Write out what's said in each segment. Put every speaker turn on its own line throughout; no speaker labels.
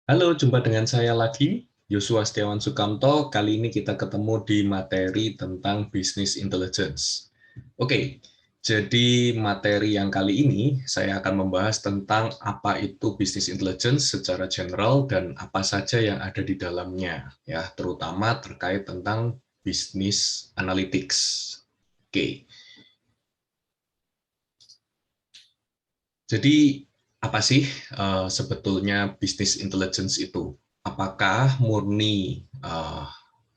Halo, jumpa dengan saya lagi, Yosua Setiawan Sukamto. Kali ini kita ketemu di materi tentang business intelligence. Oke, jadi materi yang kali ini saya akan membahas tentang apa itu business intelligence secara general dan apa saja yang ada di dalamnya, ya, terutama terkait tentang business analytics. Oke, jadi apa sih sebetulnya business intelligence itu? Apakah murni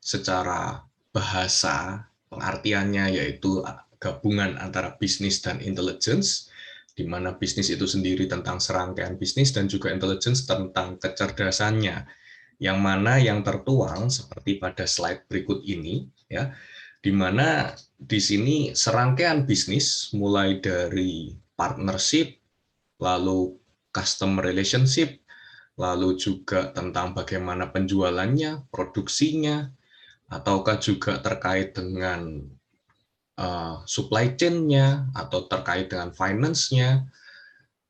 secara bahasa pengertiannya yaitu gabungan antara bisnis dan intelligence, di mana bisnis itu sendiri tentang serangkaian bisnis dan juga intelligence tentang kecerdasannya, yang mana yang tertuang seperti pada slide berikut ini, ya, di mana di sini serangkaian bisnis mulai dari partnership, lalu custom relationship, lalu juga tentang bagaimana penjualannya, produksinya, ataukah juga terkait dengan supply chain-nya, atau terkait dengan finance-nya,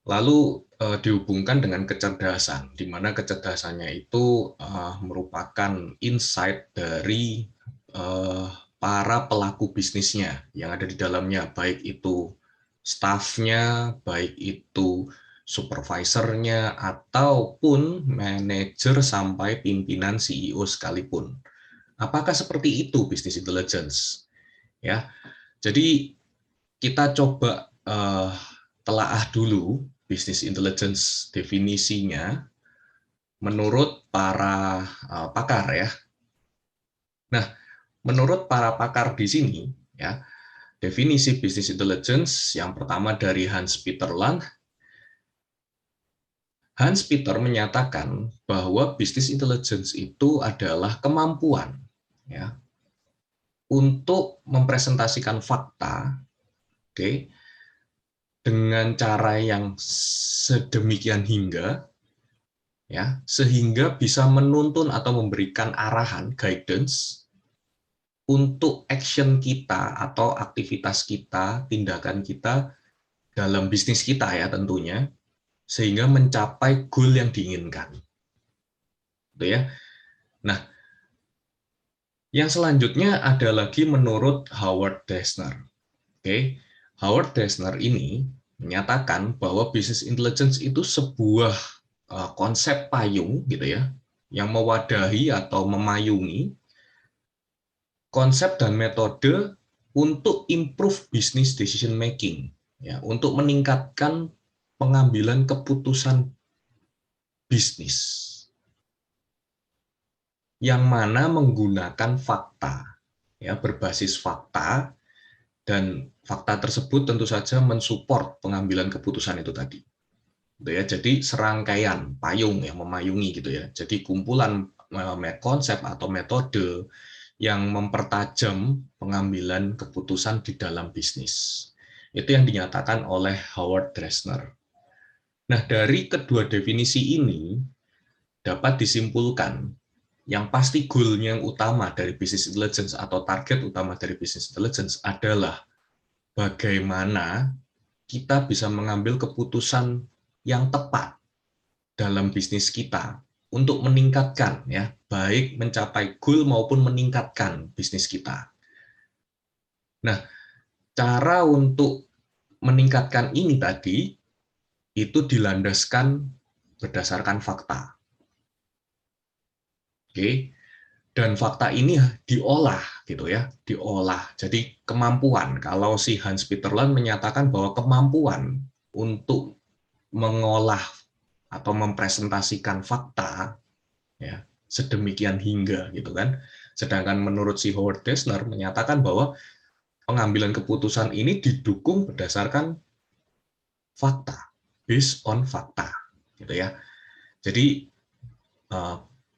lalu dihubungkan dengan kecerdasan, di mana kecerdasannya itu merupakan insight dari para pelaku bisnisnya yang ada di dalamnya, baik itu staff-nya, baik itu supervisor-nya, ataupun manajer sampai pimpinan CEO sekalipun. Apakah seperti itu business intelligence? Ya, jadi kita coba telaah dulu business intelligence definisinya menurut para pakar, ya. Nah, menurut para pakar di sini, ya, definisi business intelligence yang pertama dari Hans Peter Lang. Hans Peter menyatakan bahwa business intelligence itu adalah kemampuan, ya, untuk mempresentasikan fakta, oke, dengan cara yang sedemikian hingga, ya, sehingga bisa menuntun atau memberikan arahan, guidance, untuk action kita atau aktivitas kita, tindakan kita dalam bisnis kita, ya, tentunya, sehingga mencapai goal yang diinginkan. Gitu ya. Nah, yang selanjutnya ada lagi menurut Howard Dresner. Oke, Howard Dresner ini menyatakan bahwa business intelligence itu sebuah konsep payung, gitu ya, yang mewadahi atau memayungi konsep dan metode untuk improve business decision making, ya, untuk meningkatkan pengambilan keputusan bisnis yang mana menggunakan fakta, ya, berbasis fakta, dan fakta tersebut tentu saja mensupport pengambilan keputusan itu tadi. Gitu ya. Jadi serangkaian payung yang memayungi, gitu ya. Jadi kumpulan konsep atau metode yang mempertajam pengambilan keputusan di dalam bisnis. Itu yang dinyatakan oleh Howard Dresner. Nah, dari kedua definisi ini dapat disimpulkan yang pasti goal-nya yang utama dari business intelligence atau target utama dari business intelligence adalah bagaimana kita bisa mengambil keputusan yang tepat dalam bisnis kita untuk meningkatkan, ya, baik mencapai goal maupun meningkatkan bisnis kita. Nah, cara untuk meningkatkan ini tadi itu dilandaskan berdasarkan fakta. Oke. Dan fakta ini diolah, gitu ya, diolah. Jadi kemampuan, kalau si Hans Peter Land menyatakan bahwa kemampuan untuk mengolah atau mempresentasikan fakta, ya, sedemikian hingga, gitu kan. Sedangkan menurut si Howard Dresner menyatakan bahwa pengambilan keputusan ini didukung berdasarkan fakta, based on fakta, gitu ya. Jadi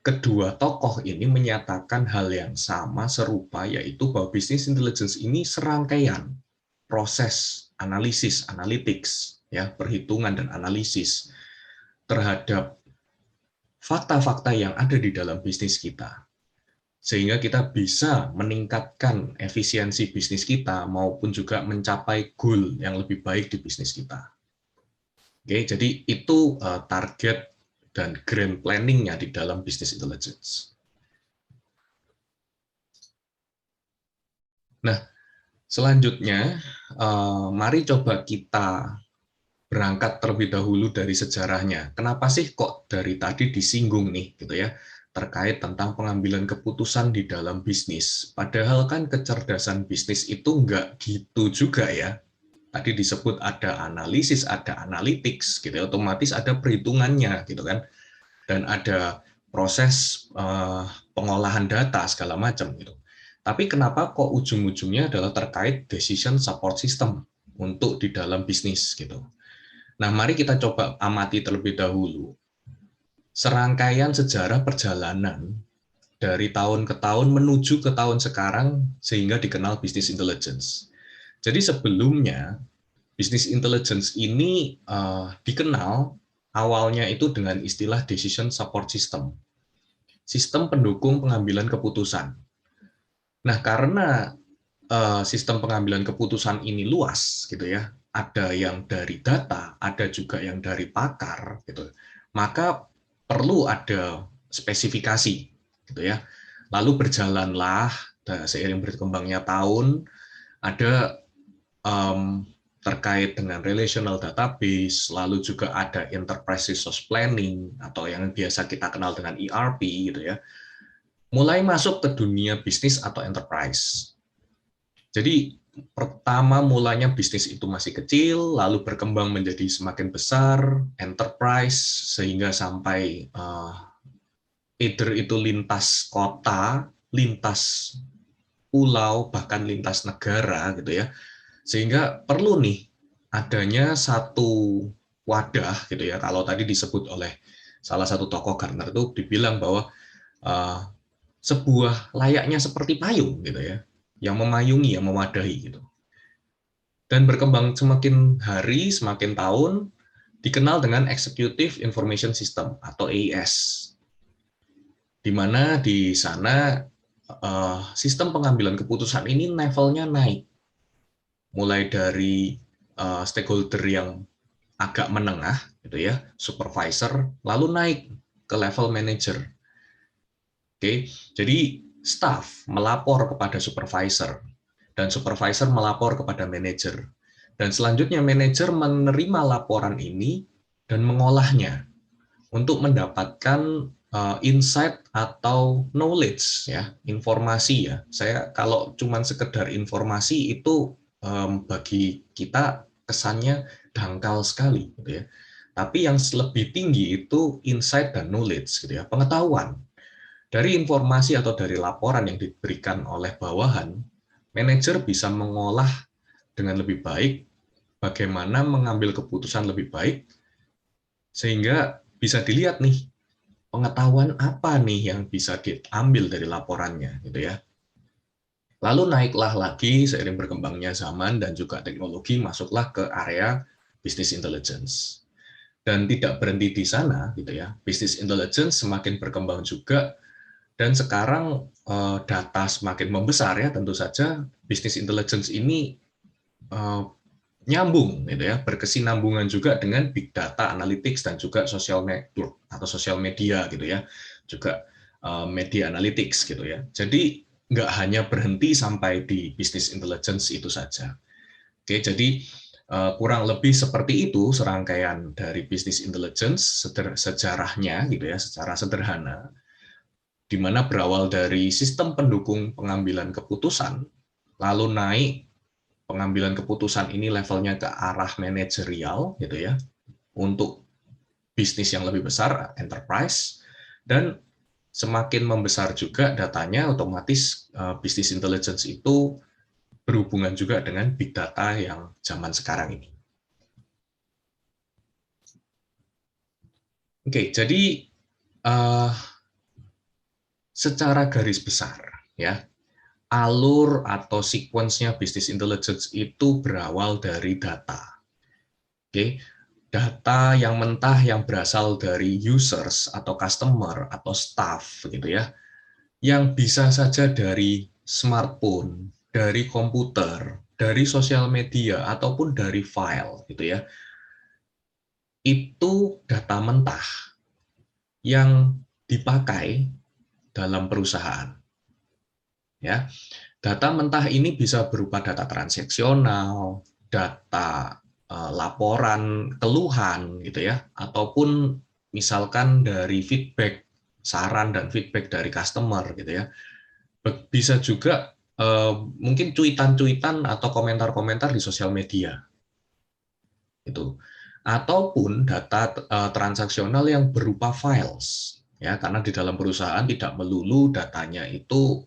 kedua tokoh ini menyatakan hal yang sama serupa, yaitu bahwa business intelligence ini serangkaian proses analisis, analytics, ya, perhitungan dan analisis terhadap fakta-fakta yang ada di dalam bisnis kita, sehingga kita bisa meningkatkan efisiensi bisnis kita maupun juga mencapai goal yang lebih baik di bisnis kita. Oke, jadi itu target dan grand planning-nya di dalam business intelligence. Nah, selanjutnya, mari coba kita berangkat terlebih dahulu dari sejarahnya. Kenapa sih kok dari tadi disinggung nih, gitu ya, terkait tentang pengambilan keputusan di dalam bisnis. Padahal kan kecerdasan bisnis itu nggak gitu juga ya. Tadi disebut ada analisis, ada analytics, gitu ya, otomatis ada perhitungannya, gitu kan, dan ada proses pengolahan data segala macam, gitu. Tapi kenapa kok ujung-ujungnya adalah terkait decision support system untuk di dalam bisnis, gitu. Nah, mari kita coba amati terlebih dahulu serangkaian sejarah perjalanan dari tahun ke tahun menuju ke tahun sekarang sehingga dikenal business intelligence. Jadi sebelumnya business intelligence ini dikenal awalnya itu dengan istilah decision support system, sistem pendukung pengambilan keputusan. Nah, karena sistem pengambilan keputusan ini luas, gitu ya, ada yang dari data, ada juga yang dari pakar, gitu. Maka perlu ada spesifikasi, gitu ya. Lalu berjalanlah seiring berkembangnya tahun, ada terkait dengan relational database, lalu juga ada enterprise resource planning atau yang biasa kita kenal dengan ERP, gitu ya. Mulai masuk ke dunia bisnis atau enterprise. Jadi pertama mulanya bisnis itu masih kecil, lalu berkembang menjadi semakin besar, enterprise, sehingga sampai either itu lintas kota, lintas pulau, bahkan lintas negara, gitu ya. Sehingga perlu nih adanya satu wadah, gitu ya. Kalau tadi disebut oleh salah satu tokoh Gartner itu dibilang bahwa sebuah layaknya seperti payung, gitu ya, yang memayungi, yang mewadahi, gitu. Dan berkembang semakin hari, semakin tahun, dikenal dengan Executive Information System atau AIS, di mana di sana sistem pengambilan keputusan ini levelnya naik, mulai dari stakeholder yang agak menengah, gitu ya, supervisor, lalu naik ke level manager. Oke, jadi staff melapor kepada supervisor, dan supervisor melapor kepada manajer. Dan selanjutnya manajer menerima laporan ini dan mengolahnya untuk mendapatkan insight atau knowledge, ya, informasi, ya. Saya kalau cuma sekedar informasi itu bagi kita kesannya dangkal sekali, gitu ya. Tapi yang lebih tinggi itu insight dan knowledge, gitu ya, pengetahuan. Dari informasi atau dari laporan yang diberikan oleh bawahan, manajer bisa mengolah dengan lebih baik, bagaimana mengambil keputusan lebih baik, sehingga bisa dilihat nih, pengetahuan apa nih yang bisa diambil dari laporannya, gitu ya. Lalu naiklah lagi seiring berkembangnya zaman dan juga teknologi, masuklah ke area business intelligence. Dan tidak berhenti di sana, gitu ya. Business intelligence semakin berkembang juga. Dan sekarang data semakin membesar, ya, tentu saja business intelligence ini nyambung, gitu ya, berkesinambungan juga dengan big data analytics dan juga social network atau sosial media, gitu ya, juga media analytics, gitu ya. Jadi nggak hanya berhenti sampai di business intelligence itu saja. Oke, jadi kurang lebih seperti itu serangkaian dari business intelligence sejarahnya, gitu ya, secara sederhana, di mana berawal dari sistem pendukung pengambilan keputusan, lalu naik pengambilan keputusan ini levelnya ke arah manajerial, gitu ya, untuk bisnis yang lebih besar, enterprise, dan semakin membesar juga datanya, otomatis business intelligence itu berhubungan juga dengan big data yang zaman sekarang ini. Oke, jadi secara garis besar, ya, alur atau sequence-nya business intelligence itu berawal dari data. Oke, data yang mentah yang berasal dari users atau customer atau staff, gitu ya, yang bisa saja dari smartphone, dari komputer, dari sosial media ataupun dari file, gitu ya. Itu data mentah. yang dipakai dalam perusahaan. Ya, data mentah ini bisa berupa data transaksional, data laporan keluhan gitu ya, ataupun misalkan dari feedback, saran dan feedback dari customer gitu ya. Bisa juga mungkin cuitan-cuitan atau komentar-komentar di sosial media itu. Ataupun data transaksional yang berupa files ya, karena di dalam perusahaan tidak melulu datanya itu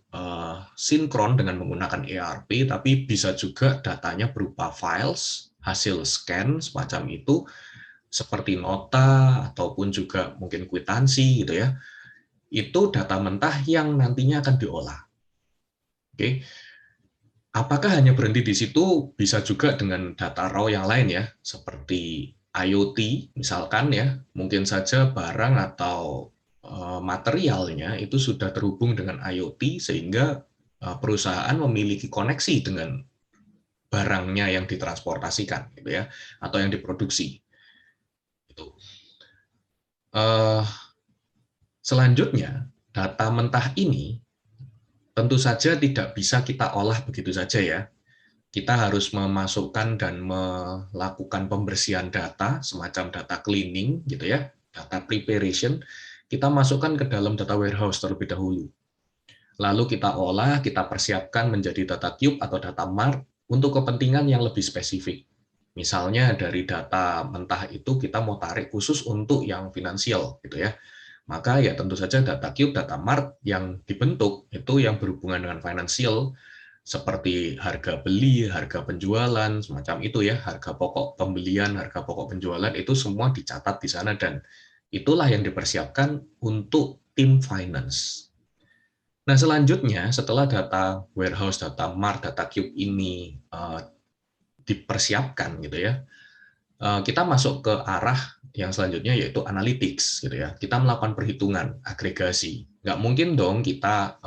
sinkron dengan menggunakan ERP, tapi bisa juga datanya berupa files, hasil scan semacam itu, seperti nota ataupun juga mungkin kwitansi gitu ya. Itu data mentah yang nantinya akan diolah. Oke. Apakah hanya berhenti di situ? Bisa juga dengan data raw yang lain ya, seperti IoT misalkan ya, mungkin saja barang atau materialnya itu sudah terhubung dengan IoT sehingga perusahaan memiliki koneksi dengan barangnya yang ditransportasikan gitu ya, atau yang diproduksi. Itu. Selanjutnya, data mentah ini tentu saja tidak bisa kita olah begitu saja ya. Kita harus memasukkan dan melakukan pembersihan data, semacam data cleaning gitu ya, data preparation, kita masukkan ke dalam data warehouse terlebih dahulu. Lalu kita olah, kita persiapkan menjadi data cube atau data mart untuk kepentingan yang lebih spesifik. Misalnya dari data mentah itu kita mau tarik khusus untuk yang finansial gitu ya. Maka ya tentu saja data cube, data mart yang dibentuk itu yang berhubungan dengan finansial, seperti harga beli, harga penjualan, semacam itu ya, harga pokok pembelian, harga pokok penjualan, itu semua dicatat di sana dan itulah yang dipersiapkan untuk tim finance. Nah, selanjutnya setelah data warehouse, data mart, data cube ini dipersiapkan gitu ya, kita masuk ke arah yang selanjutnya yaitu analytics gitu ya. Kita melakukan perhitungan, agregasi. Nggak mungkin dong kita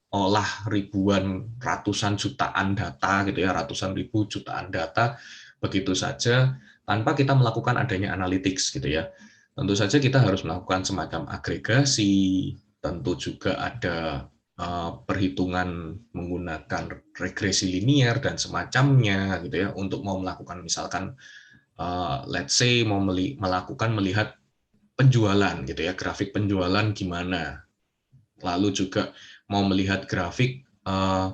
olah ribuan, ratusan jutaan data gitu ya, ratusan ribu jutaan data begitu saja tanpa kita melakukan adanya analytics gitu ya. Tentu saja kita harus melakukan semacam agregasi, tentu juga ada perhitungan menggunakan regresi linier dan semacamnya gitu ya untuk mau melakukan misalkan let's say mau melakukan melihat penjualan gitu ya, grafik penjualan gimana, lalu juga mau melihat grafik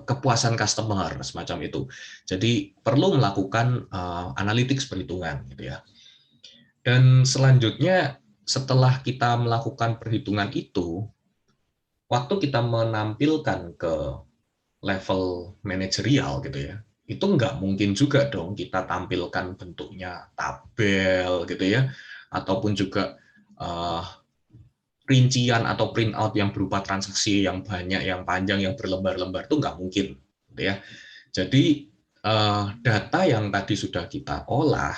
kepuasan customer semacam itu. Jadi perlu melakukan analytics perhitungan gitu ya. Dan selanjutnya setelah kita melakukan perhitungan itu, waktu kita menampilkan ke level manajerial gitu ya, itu nggak mungkin juga dong kita tampilkan bentuknya tabel gitu ya, ataupun juga rincian atau print out yang berupa transaksi yang banyak, yang panjang, yang berlembar-lembar itu nggak mungkin, gitu ya. Jadi data yang tadi sudah kita olah,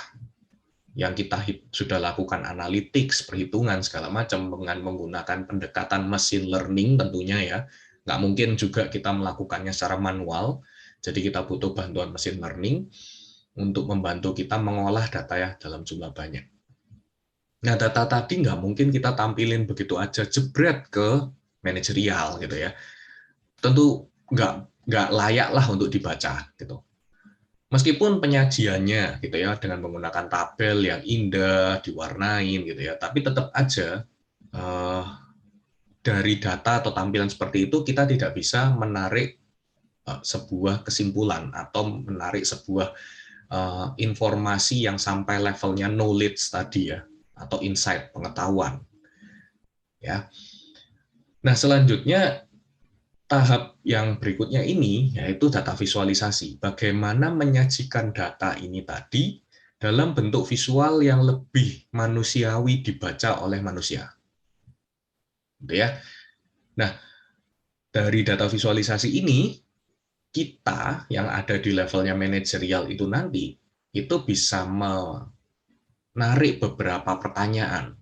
yang kita sudah lakukan analytics, perhitungan segala macam dengan menggunakan pendekatan machine learning tentunya ya, nggak mungkin juga kita melakukannya secara manual. Jadi kita butuh bantuan machine learning untuk membantu kita mengolah data ya dalam jumlah banyak. Nah, data tadi nggak mungkin kita tampilin begitu aja jebret ke manajerial gitu ya. Tentu nggak layak lah untuk dibaca gitu. Meskipun penyajiannya gitu ya dengan menggunakan tabel yang indah, diwarnain gitu ya, tapi tetap aja eh, dari data atau tampilan seperti itu kita tidak bisa menarik sebuah kesimpulan atau menarik sebuah informasi yang sampai levelnya knowledge tadi ya atau insight pengetahuan ya. Nah, selanjutnya tahap yang berikutnya ini yaitu data visualisasi. Bagaimana menyajikan data ini tadi dalam bentuk visual yang lebih manusiawi dibaca oleh manusia. Gitu ya. Nah, dari data visualisasi ini kita yang ada di levelnya manajerial itu nanti itu bisa menarik beberapa pertanyaan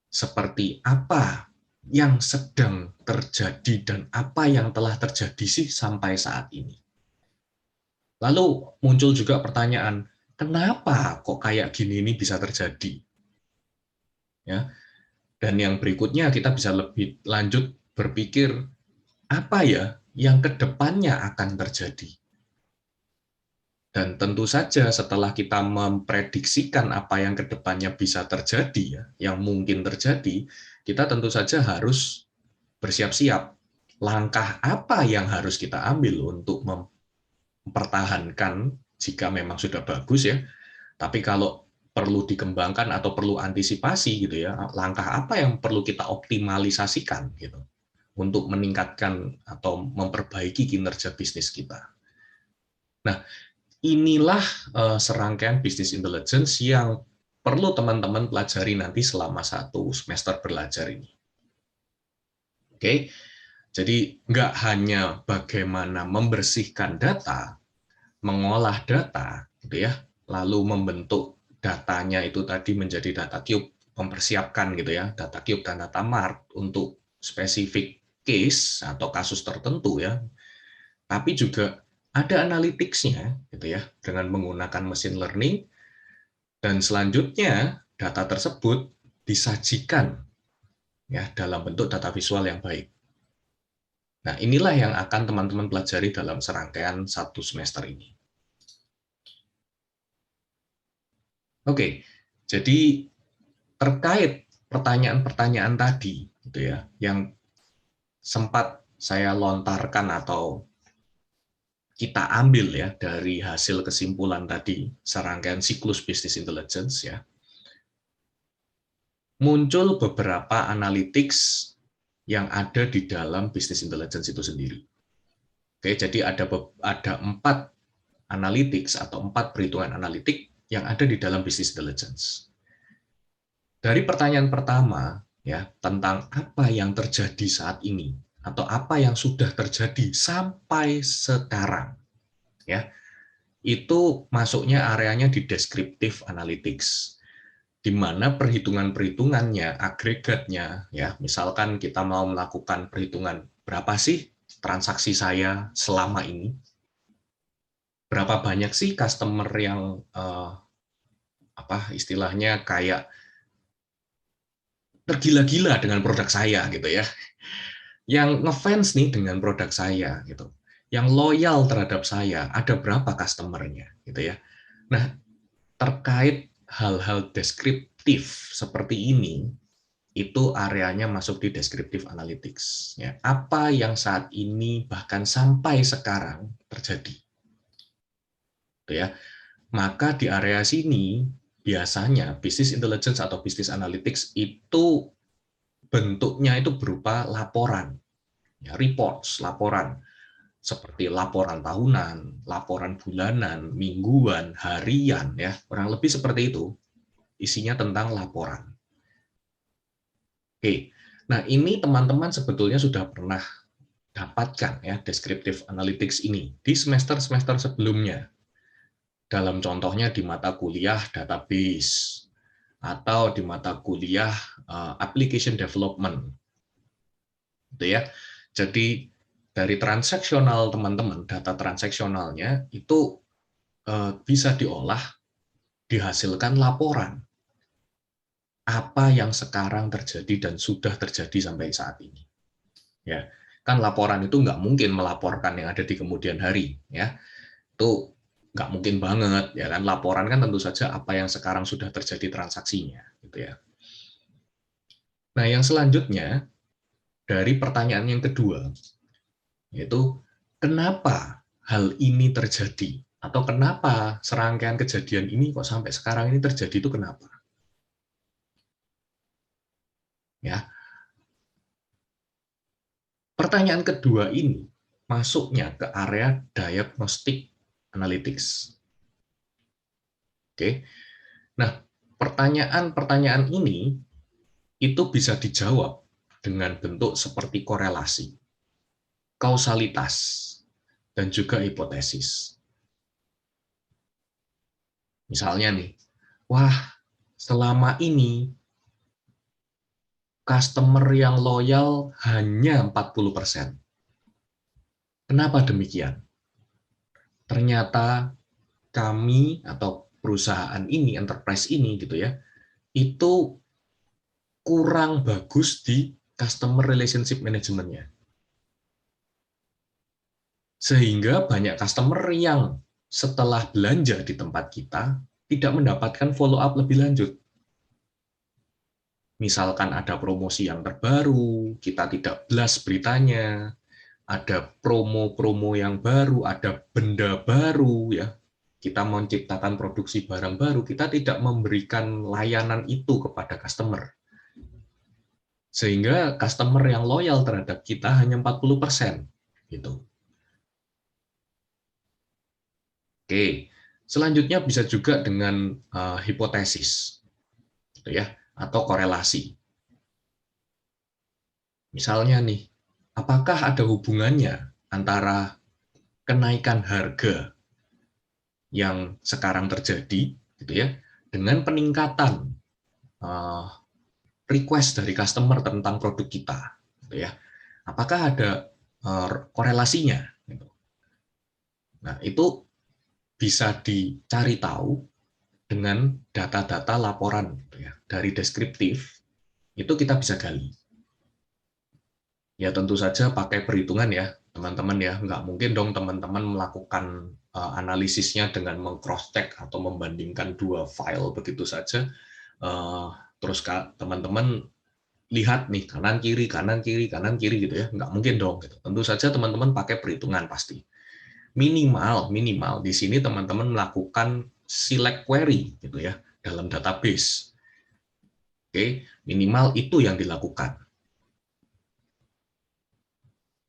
seperti apa yang sedang terjadi dan apa yang telah terjadi sih sampai saat ini. Lalu muncul juga pertanyaan, kenapa kok kayak gini ini bisa terjadi? Ya. Dan yang berikutnya kita bisa lebih lanjut berpikir, apa ya yang kedepannya akan terjadi. Dan tentu saja setelah kita memprediksikan apa yang kedepannya bisa terjadi, ya, yang mungkin terjadi, kita tentu saja harus bersiap-siap. Langkah apa yang harus kita ambil untuk mempertahankan jika memang sudah bagus, ya. Tapi kalau perlu dikembangkan atau perlu antisipasi gitu ya, langkah apa yang perlu kita optimalisasikan gitu untuk meningkatkan atau memperbaiki kinerja bisnis kita. Nah, inilah serangkaian bisnis intelligence yang perlu teman-teman pelajari nanti selama 1 semester belajar ini. Oke, jadi nggak hanya bagaimana membersihkan data, mengolah data, gitu ya, lalu membentuk datanya itu tadi menjadi data cube, mempersiapkan gitu ya, data cube dan data mart untuk spesifik case atau kasus tertentu ya, tapi juga ada analytics-nya gitu ya, dengan menggunakan machine learning, dan selanjutnya data tersebut disajikan ya dalam bentuk data visual yang baik. Nah, inilah yang akan teman-teman pelajari dalam serangkaian 1 semester ini. Oke, jadi terkait pertanyaan-pertanyaan tadi, gitu ya, yang sempat saya lontarkan atau kita ambil ya dari hasil kesimpulan tadi, serangkaian siklus bisnis intelligence ya, muncul beberapa analytics yang ada di dalam bisnis intelligence itu sendiri. Oke, jadi ada 4 analytics atau 4 perhitungan analitik yang ada di dalam bisnis intelligence. Dari pertanyaan pertama, ya, tentang apa yang terjadi saat ini atau apa yang sudah terjadi sampai sekarang, ya, itu masuknya areanya di descriptive analytics, di mana perhitungan-perhitungannya, agregatnya, ya, misalkan kita mau melakukan perhitungan berapa sih transaksi saya selama ini, berapa banyak sih customer yang apa istilahnya kayak tergila-gila dengan produk saya gitu ya, yang ngefans nih dengan produk saya gitu, yang loyal terhadap saya, ada berapa customernya gitu ya. Nah, terkait hal-hal deskriptif seperti ini, itu areanya masuk di descriptive analytics. Ya, apa yang saat ini bahkan sampai sekarang terjadi, gitu ya. Maka di area sini biasanya business intelligence atau business analytics itu bentuknya itu berupa laporan, ya, reports, laporan, seperti laporan tahunan, laporan bulanan, mingguan, harian, ya, kurang lebih seperti itu. Isinya tentang laporan. Oke, nah ini teman-teman sebetulnya sudah pernah dapatkan ya descriptive analytics ini di semester-semester sebelumnya. Dalam contohnya di mata kuliah database atau di mata kuliah application development. Gitu ya. Jadi dari transaksional teman-teman, data transaksionalnya itu bisa diolah, dihasilkan laporan apa yang sekarang terjadi dan sudah terjadi sampai saat ini. Ya, kan laporan itu nggak mungkin melaporkan yang ada di kemudian hari, ya. Itu nggak mungkin banget, ya kan. Laporan kan tentu saja apa yang sekarang sudah terjadi transaksinya, gitu ya. Nah, yang selanjutnya dari pertanyaan yang kedua, yaitu kenapa hal ini terjadi atau kenapa serangkaian kejadian ini kok sampai sekarang ini terjadi, itu kenapa? Ya, pertanyaan kedua ini masuknya ke area diagnostic analytics. Oke. Nah, pertanyaan-pertanyaan ini itu bisa dijawab dengan bentuk seperti korelasi, kausalitas, dan juga hipotesis. Misalnya nih, wah, selama ini customer yang loyal hanya 40%. Kenapa demikian? Ternyata kami atau perusahaan ini, enterprise ini gitu ya, itu kurang bagus di customer relationship management-nya. Sehingga banyak customer yang setelah belanja di tempat kita tidak mendapatkan follow up lebih lanjut. Misalkan ada promosi yang terbaru, kita tidak blast beritanya, ada promo-promo yang baru, ada benda baru, ya. Kita menciptakan produksi barang baru, kita tidak memberikan layanan itu kepada customer. Sehingga customer yang loyal terhadap kita hanya 40%. Gitu. Oke, selanjutnya bisa juga dengan hipotesis, gitu ya, atau korelasi. Misalnya nih, apakah ada hubungannya antara kenaikan harga yang sekarang terjadi, gitu ya, dengan peningkatan request dari customer tentang produk kita, gitu ya. Apakah ada korelasinya? Gitu. Nah, itu bisa dicari tahu dengan data-data laporan, gitu ya, dari deskriptif. Itu kita bisa gali. Ya tentu saja pakai perhitungan ya, teman-teman ya. Nggak mungkin dong teman-teman melakukan analisisnya dengan meng-cross-check atau membandingkan dua file begitu saja. Terus teman-teman lihat nih kanan kiri kanan kiri kanan kiri gitu ya, nggak mungkin dong. Gitu. Tentu saja teman-teman pakai perhitungan pasti. Minimal di sini teman-teman melakukan select query gitu ya dalam database. Oke, minimal itu yang dilakukan.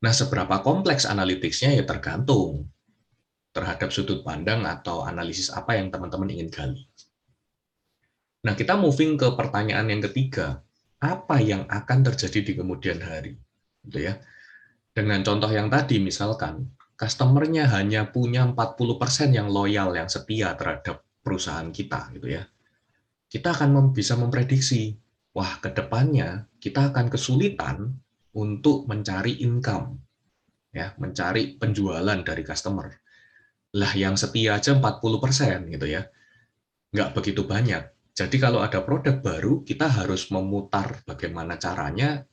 Nah, seberapa kompleks analytics-nya ya tergantung terhadap sudut pandang atau analisis apa yang teman-teman ingin gali. Nah, kita moving ke pertanyaan yang ketiga, apa yang akan terjadi di kemudian hari? Gitu ya. Dengan contoh yang tadi, misalkan, customer-nya hanya punya 40% yang loyal, yang setia terhadap perusahaan kita, gitu ya. Kita akan bisa memprediksi, wah, ke depannya kita akan kesulitan untuk mencari income, ya, mencari penjualan dari customer. Lah yang setia aja 40% gitu ya, nggak begitu banyak. Jadi kalau ada produk baru, kita harus memutar bagaimana caranya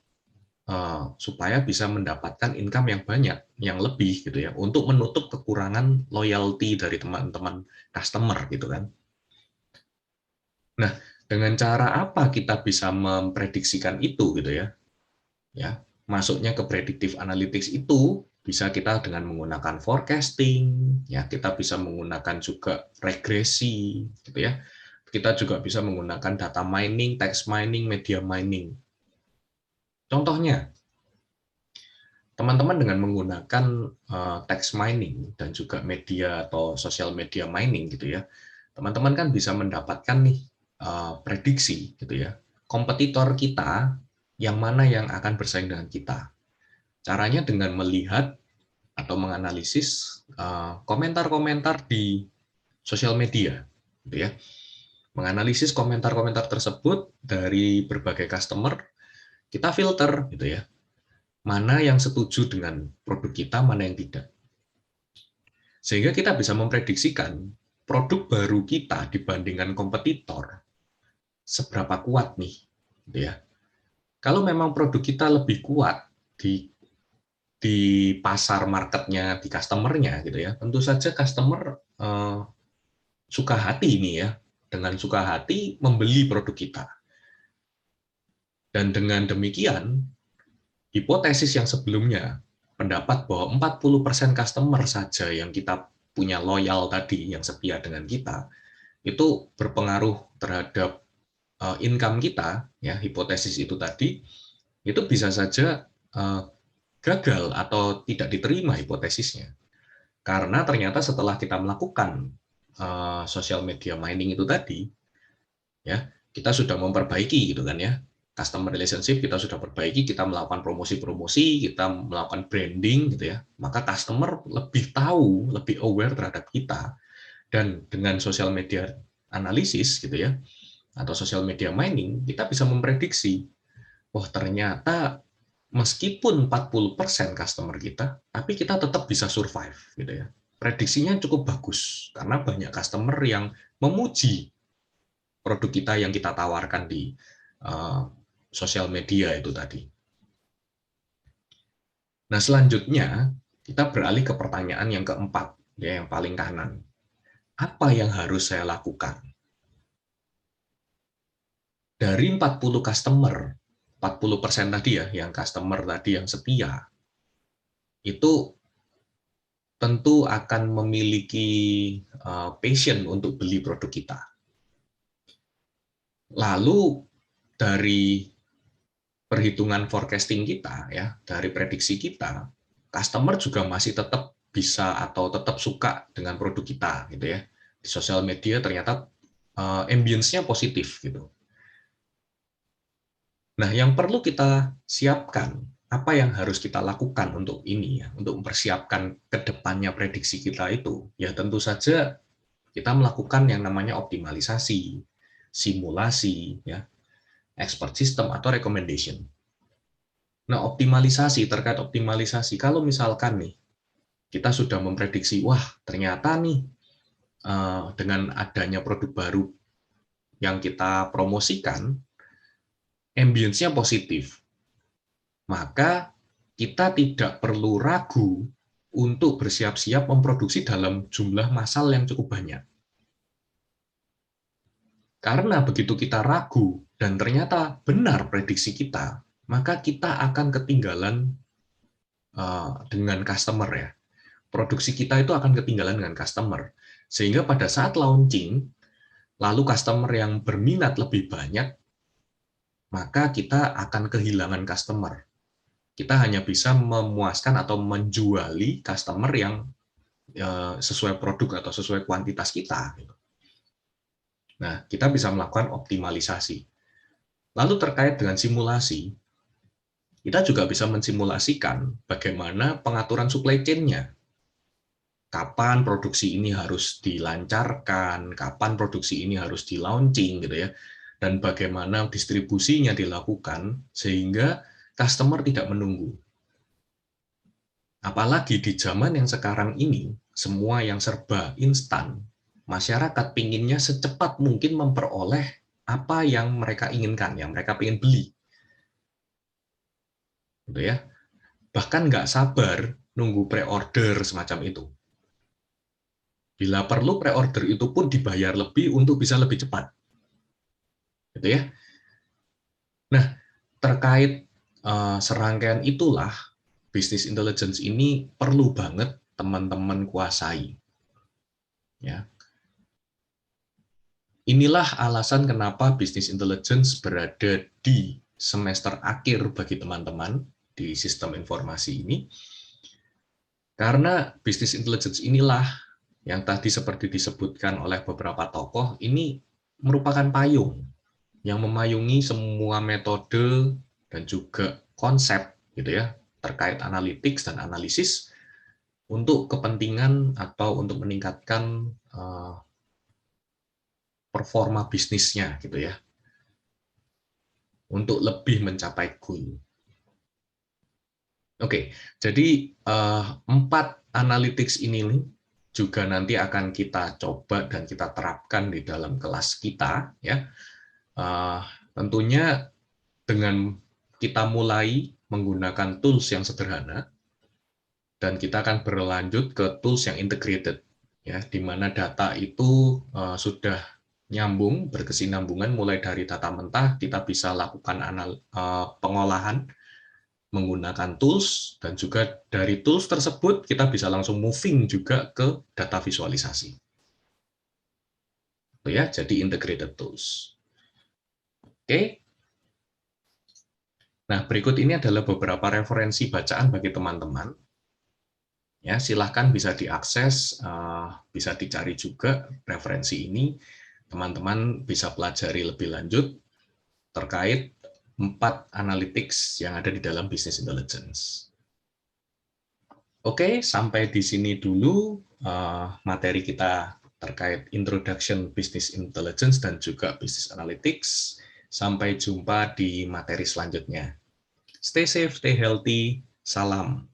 supaya bisa mendapatkan income yang banyak, yang lebih gitu ya, untuk menutup kekurangan loyalty dari teman-teman customer gitu kan. Nah, dengan cara apa kita bisa memprediksikan itu gitu ya? Ya, masuknya ke predictive analytics itu bisa kita dengan menggunakan forecasting, ya kita bisa menggunakan juga regresi, gitu ya. Kita juga bisa menggunakan data mining, text mining, media mining. Contohnya, teman-teman dengan menggunakan text mining dan juga media atau social media mining, gitu ya, teman-teman kan bisa mendapatkan nih prediksi, gitu ya, kompetitor kita yang mana yang akan bersaing dengan kita. Caranya dengan melihat atau menganalisis komentar-komentar di sosial media, gitu ya. Menganalisis komentar-komentar tersebut dari berbagai customer, kita filter, gitu ya. Mana yang setuju dengan produk kita, mana yang tidak. Sehingga kita bisa memprediksikan produk baru kita dibandingkan kompetitor seberapa kuat nih, gitu ya. Kalau memang produk kita lebih kuat di pasar marketnya, di customer-nya gitu ya, tentu saja customer suka hati ini ya, dengan suka hati membeli produk kita. Dan dengan demikian, hipotesis yang sebelumnya, pendapat bahwa 40% customer saja yang kita punya loyal tadi, yang setia dengan kita, itu berpengaruh terhadap income kita, ya hipotesis itu tadi, itu bisa saja gagal atau tidak diterima hipotesisnya. Karena ternyata setelah kita melakukan social media mining itu tadi, ya kita sudah memperbaiki gitu kan ya, customer relationship kita sudah perbaiki, kita melakukan promosi-promosi, kita melakukan branding gitu ya, maka customer lebih tahu, lebih aware terhadap kita, dan dengan social media analisis gitu ya, atau social media mining, kita bisa memprediksi, oh ternyata meskipun 40% customer kita, tapi kita tetap bisa survive gitu ya. Prediksinya cukup bagus karena banyak customer yang memuji produk kita yang kita tawarkan di sosial media itu tadi. Nah, selanjutnya kita beralih ke pertanyaan yang keempat, ya, yang paling kanan. Apa yang harus saya lakukan? Dari 40 customer, 40% tadi ya, yang customer tadi yang setia, itu tentu akan memiliki passion untuk beli produk kita. Lalu dari perhitungan forecasting kita, ya, dari prediksi kita, customer juga masih tetap bisa atau tetap suka dengan produk kita, gitu ya. Di sosial media ternyata ambience-nya positif, gitu. Nah, yang perlu kita siapkan, apa yang harus kita lakukan untuk ini, ya, untuk mempersiapkan ke depannya prediksi kita itu, ya tentu saja kita melakukan yang namanya optimalisasi, simulasi, ya, expert system atau recommendation. Nah, optimalisasi, terkait optimalisasi, kalau misalkan nih, kita sudah memprediksi, wah ternyata nih, dengan adanya produk baru yang kita promosikan, ambience-nya positif, maka kita tidak perlu ragu untuk bersiap-siap memproduksi dalam jumlah massal yang cukup banyak. Karena begitu kita ragu dan ternyata benar prediksi kita, maka kita akan ketinggalan dengan customer, ya. Produksi kita itu akan ketinggalan dengan customer. Sehingga pada saat launching, lalu customer yang berminat lebih banyak, maka kita akan kehilangan customer. Kita hanya bisa memuaskan atau menjuali customer yang sesuai produk atau sesuai kuantitas kita. Nah, kita bisa melakukan optimalisasi. Lalu terkait dengan simulasi, kita juga bisa mensimulasikan bagaimana pengaturan supply chain-nya. Kapan produksi ini harus dilancarkan, kapan produksi ini harus di-launching, gitu ya, dan bagaimana distribusinya dilakukan, sehingga customer tidak menunggu. Apalagi di zaman yang sekarang ini, semua yang serba instan, masyarakat pinginnya secepat mungkin memperoleh apa yang mereka inginkan, yang mereka ingin beli. Gitu ya. Bahkan nggak sabar nunggu pre-order semacam itu. Bila perlu, pre-order itu pun dibayar lebih untuk bisa lebih cepat. Gitu ya. Nah, terkait serangkaian itulah, business intelligence ini perlu banget teman-teman kuasai. Ya. Inilah alasan kenapa business intelligence berada di semester akhir bagi teman-teman di sistem informasi ini. Karena business intelligence inilah yang tadi seperti disebutkan oleh beberapa tokoh, ini merupakan payung yang memayungi semua metode dan juga konsep, gitu ya, terkait analytics dan analisis untuk kepentingan atau untuk meningkatkan performa bisnisnya, gitu ya, untuk lebih mencapai goal. Oke, jadi 4 analytics ini juga nanti akan kita coba dan kita terapkan di dalam kelas kita, ya. Tentunya dengan kita mulai menggunakan tools yang sederhana, dan kita akan berlanjut ke tools yang integrated, ya, di mana data itu sudah nyambung, berkesinambungan, mulai dari data mentah, kita bisa lakukan pengolahan menggunakan tools, dan juga dari tools tersebut kita bisa langsung moving juga ke data visualisasi. Ya, jadi integrated tools. Oke. Nah, berikut ini adalah beberapa referensi bacaan bagi teman-teman. Ya, silahkan bisa diakses, bisa dicari juga referensi ini. Teman-teman bisa pelajari lebih lanjut terkait 4 analytics yang ada di dalam business intelligence. Oke, sampai di sini dulu materi kita terkait introduction business intelligence dan juga business analytics. Sampai jumpa di materi selanjutnya. Stay safe, stay healthy. Salam.